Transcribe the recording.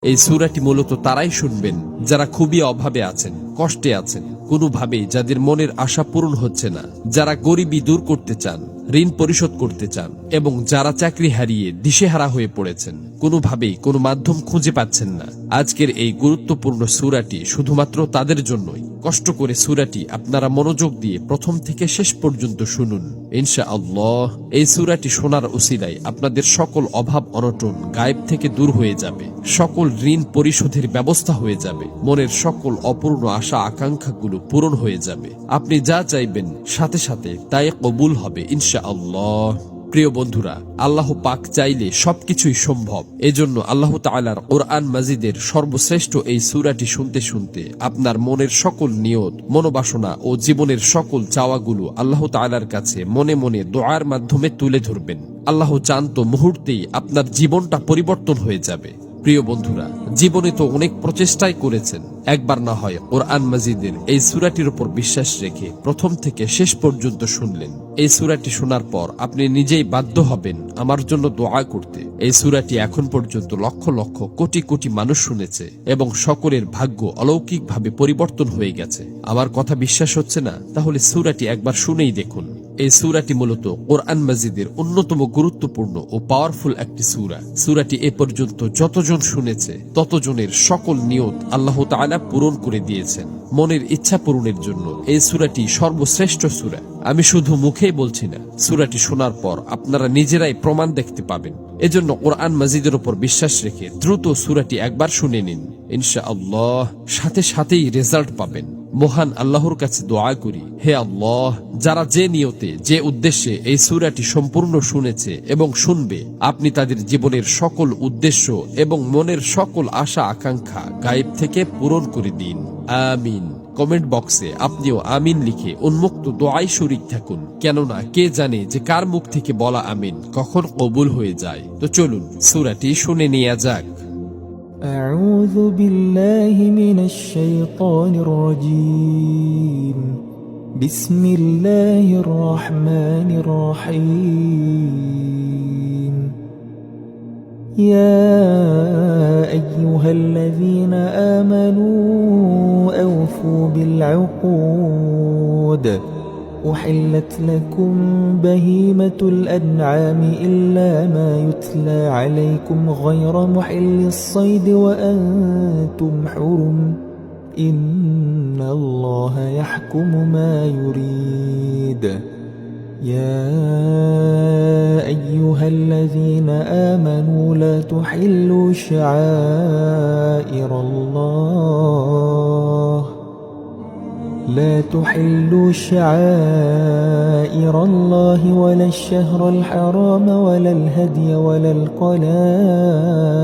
এই সূরাটি মূলত তারাই শুনবেন যারা খুবই অভাবে আছেন, কষ্টে আছেন, কোনোভাবেই যাদের মনের আশা পূরণ হচ্ছে না, যারা গরিবি দূর করতে চান, ঋণ পরিশোধ করতে চান, এবং যারা চাকরি হারিয়ে দিশেহারা হয়ে পড়েছেন, কোনোভাবেই কোনো মাধ্যম খুঁজে পাচ্ছেন না। আজকের এই গুরুত্বপূর্ণ সূরাটি শুধুমাত্র তাদের জন্যই। কষ্ট করে সূরাটি আপনারা মনোযোগ দিয়ে প্রথম থেকে শেষ পর্যন্ত শুনুন। ইনশাআল্লাহ এই সূরাটি শোনার উসিলায় আপনাদের সকল অভাব অনটন গায়েব থেকে দূর হয়ে যাবে, সকল ঋণ পরিশোধের ব্যবস্থা হয়ে যাবে, মনের সকল অপূর্ণ আশা আকাঙ্ক্ষাগুলো পূরণ হয়ে যাবে। আপনি যা চাইবেন সাথে সাথে তাই কবুল হবে ইনশাআল্লাহ। প্রিয় বন্ধুরা, আল্লাহ পাক চাইলে সবকিছুই সম্ভব। এজন্য আল্লাহ তাআলার কোরআন মাজিদের সর্বশ্রেষ্ঠ এই সূরাটি শুনতে শুনতে আপনার মনের সকল নিয়ত, মনোবাসনা ও জীবনের সকল চাওয়াগুলো আল্লাহ তাআলার কাছে মনে মনে দোয়ার মাধ্যমে তুলে ধরবেন। আল্লাহ চান তো মুহূর্তেই আপনার জীবনটা পরিবর্তন হয়ে যাবে। প্রিয় বন্ধুরা, জীবনে তো অনেক প্রচেষ্টাই করেছেন, একবার না হয় কোরআন মাজিদের এই সূরাটির উপর বিশ্বাস রেখে প্রথম থেকে শেষ পর্যন্ত শুনলেন। এই সূরাটি শোনার পর আপনি নিজেই বাধ্য হবেন আমার জন্য দোয়া করতে। এই সূরাটি এখন পর্যন্ত লক্ষ লক্ষ কোটি কোটি মানুষ শুনেছে এবং সকলের ভাগ্য অলৌকিকভাবে পরিবর্তন হয়ে গেছে। আমার কথা বিশ্বাস হচ্ছে না? তাহলে সূরাটি একবার শুনেই দেখুন। এই সূরাটি মূলত কোরআন মাজিদের অন্যতম গুরুত্বপূর্ণ ও পাওয়ারফুল একটি সূরা। সূরাটি এ পর্যন্ত যতজন শুনেছে ততজনের সকল নিয়ত আল্লাহ তাআলা পূরণ করে দিয়েছেন। মনের ইচ্ছা পূরণের জন্য এই সূরাটি সর্বশ্রেষ্ঠ সূরা। আমি শুধু মুখেই বলছি না, সূরাটি শোনার পর আপনারা নিজেরাই প্রমাণ দেখতে পাবেন। এজন্য কোরআন মাজিদের উপর বিশ্বাস রেখে দ্রুত সূরাটি একবার শুনে নিন। ইনশাআল্লাহ সাথে সাথেই রেজাল্ট পাবেন। মহান আল্লাহর কাছে দোয়া করি, হে আল্লাহ, যারা যে নিয়তে যে উদ্দেশ্যে এই সূরাটি সম্পূর্ণ শুনেছে এবং শুনবে, আপনি তাদের জীবনের সকল উদ্দেশ্য এবং মনের সকল আশা আকাঙ্ক্ষা গায়েব থেকে পূরণ করে দিন। আমিন। কমেন্ট বক্সে আপনিও আমিন লিখে উন্মুক্ত দোয়ায় শরীক থাকুন, কেননা কে জানে যে কার মুখ থেকে বলা আমিন কখন কবুল হয়ে যায়। তো চলুন সূরাটি শুনে নেওয়া যাক। أعوذ بالله من الشيطان الرجيم بسم الله الرحمن الرحيم يا أيها الذين آمنوا أوفوا بالعقود أحلت لكم بهيمة الأنعام إلا ما يتلى عليكم غير محل الصيد وأنتم حرم إن الله يحكم ما يريد يا أيها الذين آمنوا لا تحلوا شعائر الله ولا الشهر الحرام ولا الهدي ولا القلائد